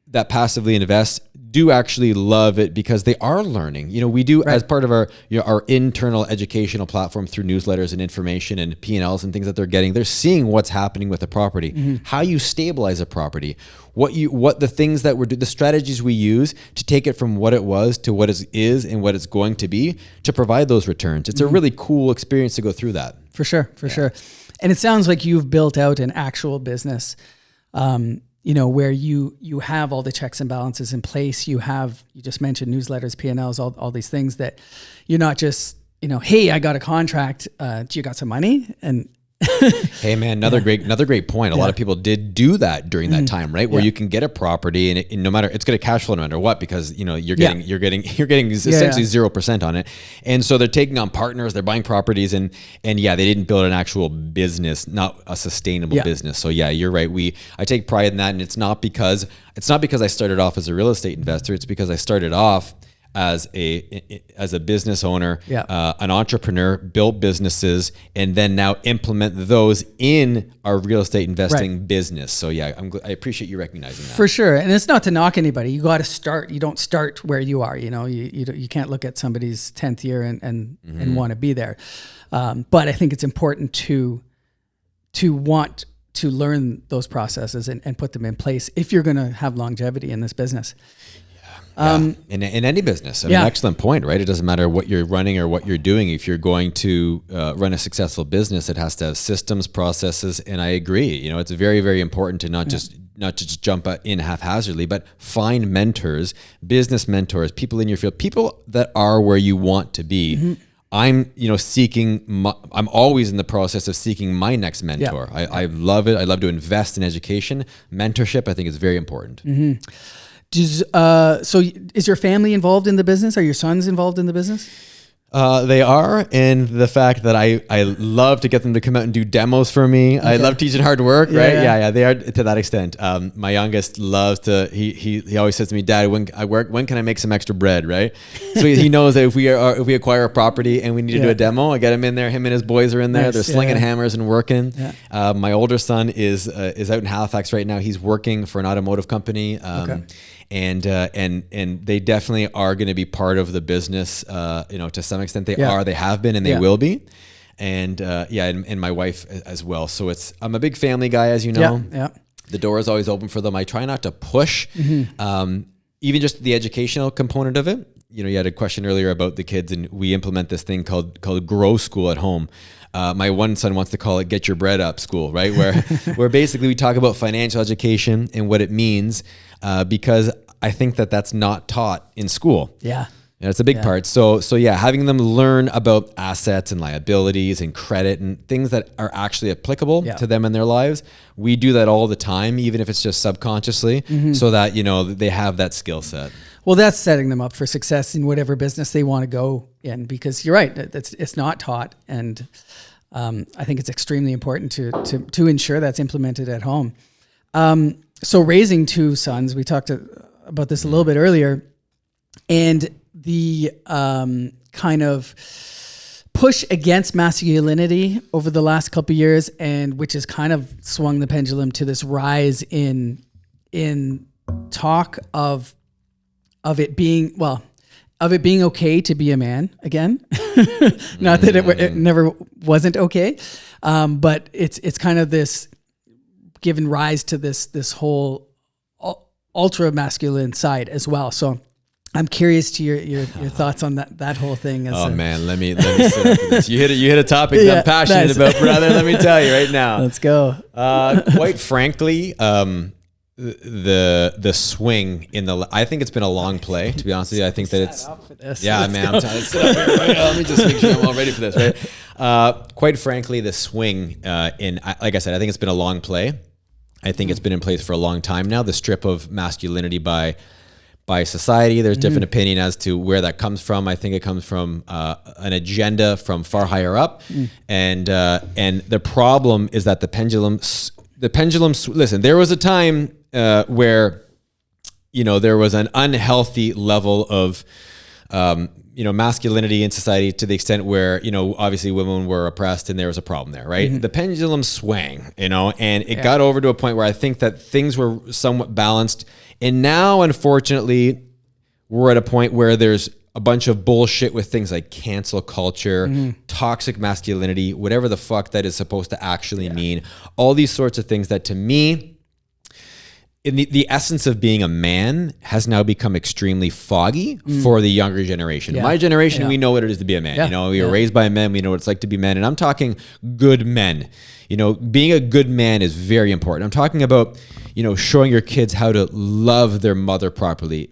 that passively invest do actually love it because they are learning. We do as part of our our internal educational platform through newsletters and information and P&Ls and things that they're getting. They're seeing what's happening with the property, how you stabilize a property, what the things that we're doing, the strategies we use to take it from what it was to what it is and what it's going to be to provide those returns. It's a really cool experience to go through that. For sure. And it sounds like you've built out an actual business, where you have all the checks and balances in place. You just mentioned newsletters, P&Ls, all these things that you're not just, hey, I got a contract. Do you got some money? And Hey man, another great point. A lot of people did do that during that time, right? Where you can get a property and no matter, it's going to cash flow no matter what, because you're getting essentially 0% on it. And so they're taking on partners, they're buying properties and they didn't build an actual business, not a sustainable business. So yeah, you're right. I take pride in that. And it's not because I started off as a real estate investor. It's because I started off as a business owner, an entrepreneur, built businesses, and then now implement those in our real estate investing business. So yeah, I appreciate you recognizing that. For sure. And it's not to knock anybody. You got to start. You don't start where you are. You can't look at somebody's 10th year and want to be there. But I think it's important to want to learn those processes and put them in place if you're going to have longevity in this business. In any business. I mean, excellent point, right? It doesn't matter what you're running or what you're doing. If you're going to run a successful business, it has to have systems, processes, and I agree. It's very, very important to not just jump in haphazardly, but find mentors, business mentors, people in your field, people that are where you want to be. I'm always in the process of seeking my next mentor. I love it. I love to invest in education. Mentorship, I think, is very important. So is your family involved in the business? Are your sons involved in the business? They are, and the fact that I love to get them to come out and do demos for me. Okay. I love teaching hard work, right? Yeah, they are to that extent. My youngest loves to. He always says to me, "Dad, when can I make some extra bread?" Right? So he knows that if we acquire a property and we need to do a demo, I get him in there. Him and his boys are in there. Nice. They're slinging hammers and working. Yeah. My older son is out in Halifax right now. He's working for an automotive company. And they definitely are going to be part of the business, to some extent. They have been, and they will be. And my wife as well. So I'm a big family guy, as you know. Yeah. The door is always open for them. I try not to push, even just the educational component of it. You had a question earlier about the kids, and we implement this thing called Grow School at home. My one son wants to call it Get Your Bread Up School, right? Where basically we talk about financial education and what it means, because I think that's not taught in school. Yeah. It's a big part. So having them learn about assets and liabilities and credit and things that are actually applicable to them in their lives. We do that all the time, even if it's just subconsciously, so that, they have that skill set. Well, that's setting them up for success in whatever business they want to go in, because you're right, it's not taught. And I think it's extremely important to ensure that's implemented at home. So raising two sons, we talked about this a little bit earlier, and the kind of push against masculinity over the last couple of years, and which has kind of swung the pendulum to this rise in talk of it being okay to be a man again. Not that it never wasn't okay, but it's kind of this given rise to this whole ultra masculine side as well. So I'm curious to your thoughts on that whole thing. Man, let me sit up for this. You hit a topic that I'm passionate about, brother. Let me tell you right now. Let's go. Quite frankly, the swing I think it's been a long play, to be honest with you. I think that it's man. I'm trying to sit up here. Let me just make sure I'm all ready for this, right? Quite frankly, the swing like I said, I think it's been a long play. I think it's been in place for a long time now. The strip of masculinity by society. There's different opinion as to where that comes from. I think it comes from an agenda from far higher up, and the problem is that the pendulum. Listen, there was a time where there was an unhealthy level of masculinity in society, to the extent where obviously women were oppressed and there was a problem there, right? The pendulum swang, and it got over to a point where I think that things were somewhat balanced. And now, unfortunately, we're at a point where there's a bunch of bullshit with things like cancel culture, toxic masculinity, whatever the fuck that is supposed to actually mean. All these sorts of things that, to me, in the essence of being a man has now become extremely foggy for the younger generation. My generation, we know what it is to be a man. We were raised by men. We know what it's like to be men. And I'm talking good men. Being a good man is very important. I'm talking about, showing your kids how to love their mother properly,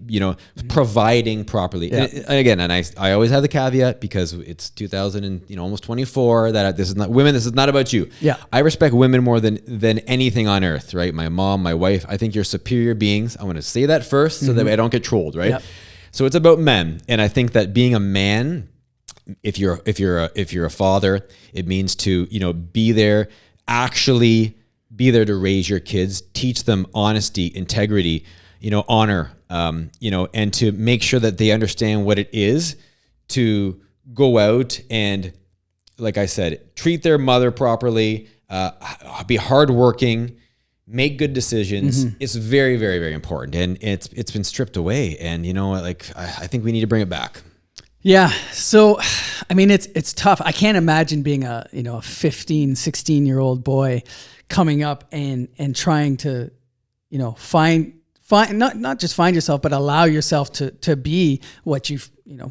providing properly. Yeah. And again, I always have the caveat because it's 2000 and almost 24 that this is not women. This is not about you. Yeah. I respect women more than anything on earth, right? My mom, my wife, I think you're superior beings. I want to say that first so that I don't get trolled, right? Yep. So it's about men. And I think that being a man, if you're a father, it means to, be there, actually be there to raise your kids, teach them honesty, integrity, honor, and to make sure that they understand what it is to go out and, like I said, treat their mother properly, be hardworking, make good decisions. It's very, very, very important. And it's been stripped away. And I think we need to bring it back. Yeah. So, I mean, it's tough. I can't imagine being a 15, 16-year-old boy coming up and trying to, find not just find yourself, but allow yourself to be what you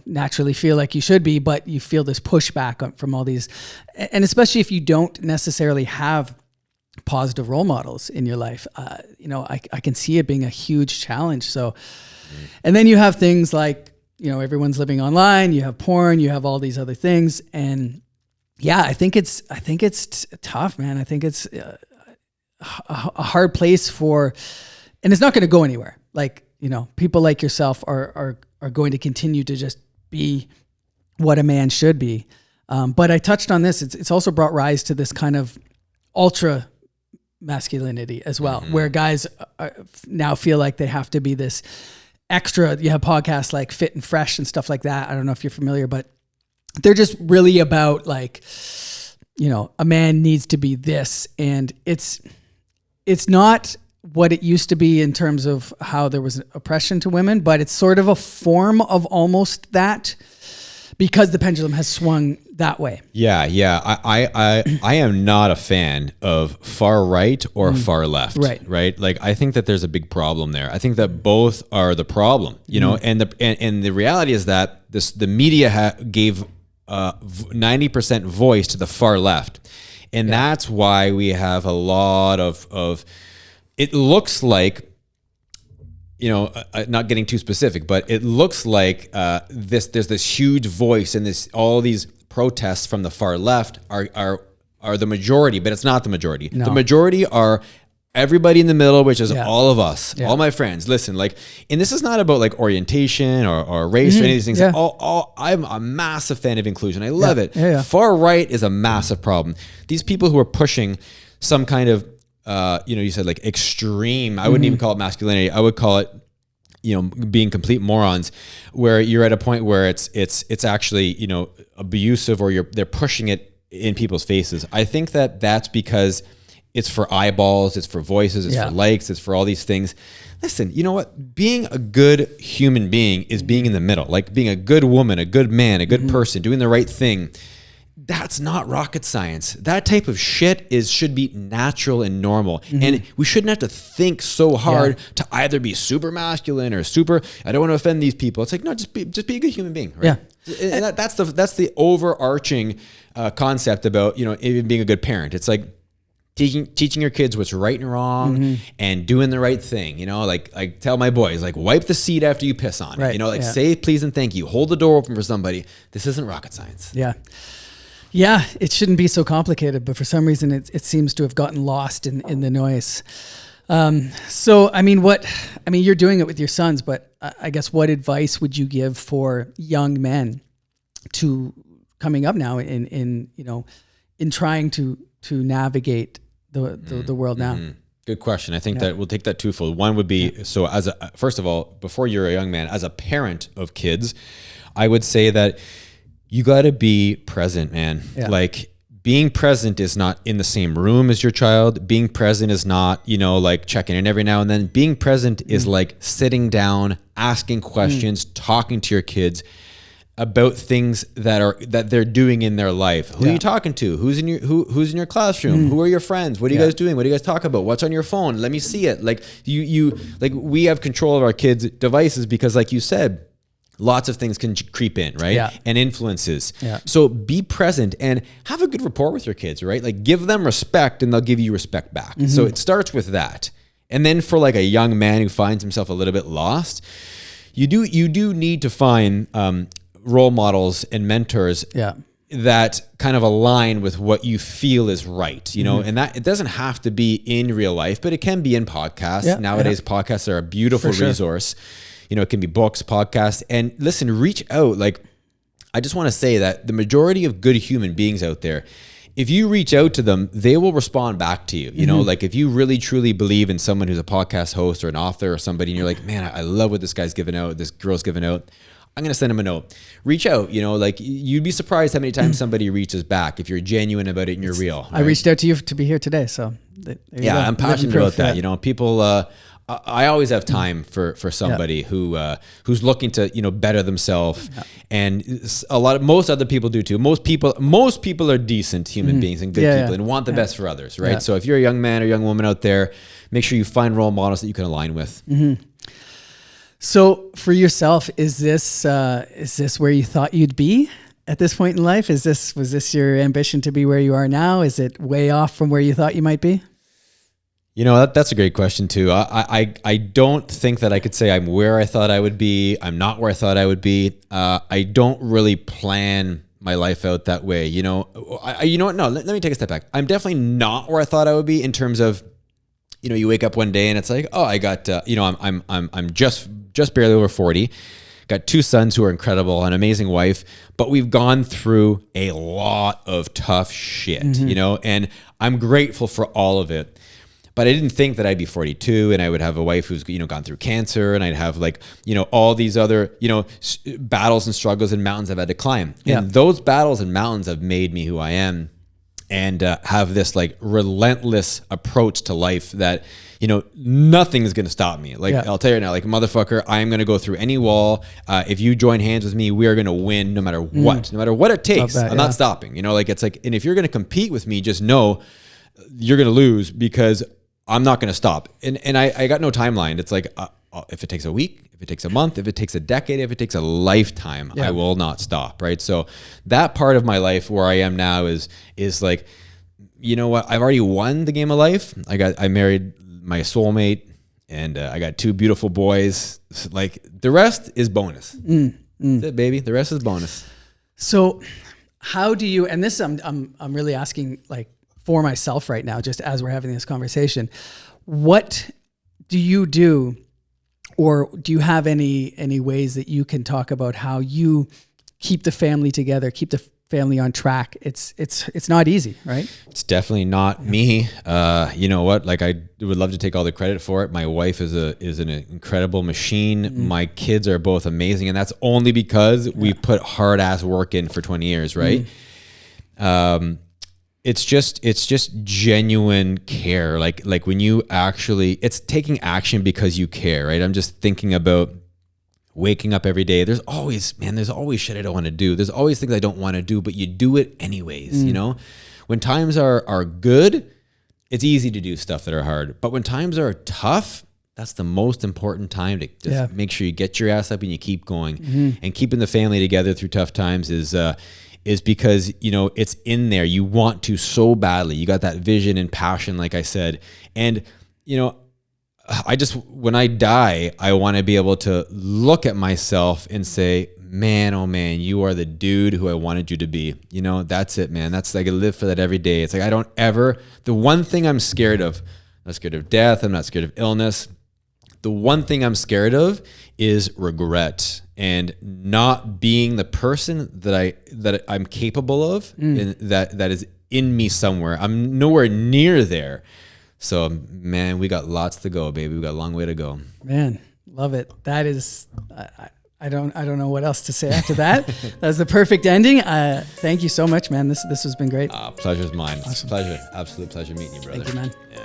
naturally feel like you should be, but you feel this pushback from all these, and especially if you don't necessarily have positive role models in your life, I can see it being a huge challenge. So, and then you have things like, everyone's living online, you have porn, you have all these other things. And yeah, I think it's tough, man. I think it's a hard place and it's not going to go anywhere. Like, people like yourself are going to continue to just be what a man should be. But I touched on this. It's also brought rise to this kind of ultra masculinity as well, where guys now feel like they have to be this extra. You have podcasts like Fit and Fresh and stuff like that. I don't know if you're familiar, but they're just really about like, a man needs to be this, and it's not what it used to be in terms of how there was oppression to women, but it's sort of a form of almost that because the pendulum has swung that way. Yeah. I am not a fan of far right or far left. Right. Like, I think that there's a big problem there. I think that both are the problem, and the reality is that the media gave 90% voice to the far left. And that's why we have a lot of it looks like, not getting too specific, but it looks like there's this huge voice and all these protests from the far left are the majority, but it's not the majority. No. The majority are everybody in the middle, which is all of us, all my friends. Listen, and this is not about like orientation or race or any of these things. Yeah. I'm a massive fan of inclusion. I love it. Yeah. Far right is a massive problem. These people who are pushing some kind of you said like extreme, I wouldn't even call it masculinity. I would call it, being complete morons, where you're at a point where it's actually, abusive, or they're pushing it in people's faces. I think that that's because it's for eyeballs, it's for voices, it's for likes, it's for all these things. Listen, you know what? Being a good human being is being in the middle, like being a good woman, a good man, a good person, doing the right thing. That's not rocket science. That type of shit should be natural and normal. And we shouldn't have to think so hard to either be super masculine or super, I don't want to offend these people. It's like, no, just be a good human being. Right? Yeah. And that's the overarching concept about, even being a good parent. It's like teaching your kids what's right and wrong and doing the right thing. Like I tell my boys, like, wipe the seat after you piss on it. Say please and thank you. Hold the door open for somebody. This isn't rocket science. Yeah. Yeah, it shouldn't be so complicated, but for some reason it seems to have gotten lost in the noise. So, you're doing it with your sons, but I guess what advice would you give for young men to coming up now in trying to navigate the world now? Good question. I think that we'll take that twofold. One would be, so first of all, before you're a young man, as a parent of kids, I would say that you got to be present, man. Yeah. Like, being present is not in the same room as your child. Being present is not, like checking in every now and then. Being present is like sitting down, asking questions, talking to your kids about things that they're doing in their life. Who are you talking to? Who's in your classroom? Who are your friends? What are you guys doing? What do you guys talk about? What's on your phone? Let me see it. Like we have control of our kids' devices because, like you said, lots of things can creep in, right? Yeah. And influences. Yeah. So be present and have a good rapport with your kids, right? Like, give them respect and they'll give you respect back. So it starts with that. And then for like a young man who finds himself a little bit lost, you do need to find role models and mentors that kind of align with what you feel is right, you know, and that it doesn't have to be in real life, but it can be in podcasts. Nowadays, podcasts are a beautiful resource. You know, it can be books, podcasts, and listen, reach out. Like, I just want to say that the majority of good human beings out there, if you reach out to them, they will respond back to you. You know, like if you really truly believe in someone who's a podcast host or an author or somebody, and you're like, man, I love what this guy's giving out, this girl's giving out, I'm going to send him a note. Reach out, you know, like you'd be surprised how many times somebody reaches back if you're genuine about it and you're real. Right? I reached out to you to be here today. So I'm passionate about that. You know, people, I always have time for somebody who's looking to, you know, better themselves, and most other people do too. Most people are decent human beings and good people and want the best for others, right? So if you're a young man or young woman out there, make sure you find role models that you can align with. So for yourself, is this where you thought you'd be at this point in life? Was this your ambition to be where you are now? Is it way off from where you thought you might be? You know, that's a great question too. I don't think that I could say I'm where I thought I would be. I'm not where I thought I would be. I don't really plan my life out that way. You know, you know what? No, let me take a step back. I'm definitely not where I thought I would be in terms of, you know, you wake up one day and it's like, oh, I got, you know, I'm just barely over 40. Got 2 sons who are incredible, an amazing wife, but we've gone through a lot of tough shit, you know, and I'm grateful for all of it. But I didn't think that I'd be 42 and I would have a wife who's, you know, gone through cancer, and I'd have like, you know, all these other, you know, battles and struggles and mountains I've had to climb. And those battles and mountains have made me who I am, and have this like relentless approach to life that, you know, nothing's going to stop me. Like, I'll tell you now, like, motherfucker, I'm going to go through any wall. If you join hands with me, we are going to win no matter what, no matter what it takes. I'm not stopping, you know, like, it's like, and if you're going to compete with me, just know you're going to lose, because I'm not going to stop. And I got no timeline. It's like, if it takes a week, if it takes a month, if it takes a decade, if it takes a lifetime, I will not stop. Right. So that part of my life where I am now is like, you know what? I've already won the game of life. I married my soulmate, and I got 2 beautiful boys. Like, the rest is bonus. That's it, baby. The rest is bonus. So how do you, and this I'm really asking, like, for myself right now, just as we're having this conversation, what do you do, or do you have any ways that you can talk about how you keep the family together, keep the family on track? It's not easy, right? It's definitely not me. You know what? Like, I would love to take all the credit for it. My wife is an incredible machine. My kids are both amazing, and that's only because we put hard ass work in for 20 years, right? It's just genuine care. Like when you actually, it's taking action because you care, right? I'm just thinking about waking up every day. There's always shit I don't want to do. There's always things I don't want to do, but you do it anyways, you know? When times are good, it's easy to do stuff that are hard. But when times are tough, that's the most important time to just make sure you get your ass up and you keep going. And keeping the family together through tough times is because, you know, it's in there. You want to so badly. You got that vision and passion, like I said. And, you know, when I die, I want to be able to look at myself and say, man, oh man, you are the dude who I wanted you to be. You know, that's it, man. That's like, I live for that every day. It's like, the one thing I'm scared of, I'm not scared of death. I'm not scared of illness. The one thing I'm scared of is regret, and not being the person that I'm capable of, and that is in me somewhere. I'm nowhere near there. So, man, we got lots to go, baby. We got a long way to go. Man, love it. That is, I don't know what else to say after that. That's the perfect ending. Thank you so much, man. This has been great. Pleasure's mine. Awesome. It's a pleasure. Absolute pleasure meeting you, brother. Thank you, man. Yeah.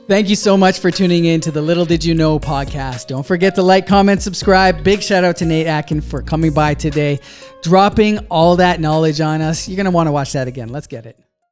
Thank you so much for tuning in to the Little Did You Know podcast. Don't forget to like, comment, subscribe. Big shout out to Nate Atkin for coming by today, dropping all that knowledge on us. You're going to want to watch that again. Let's get it.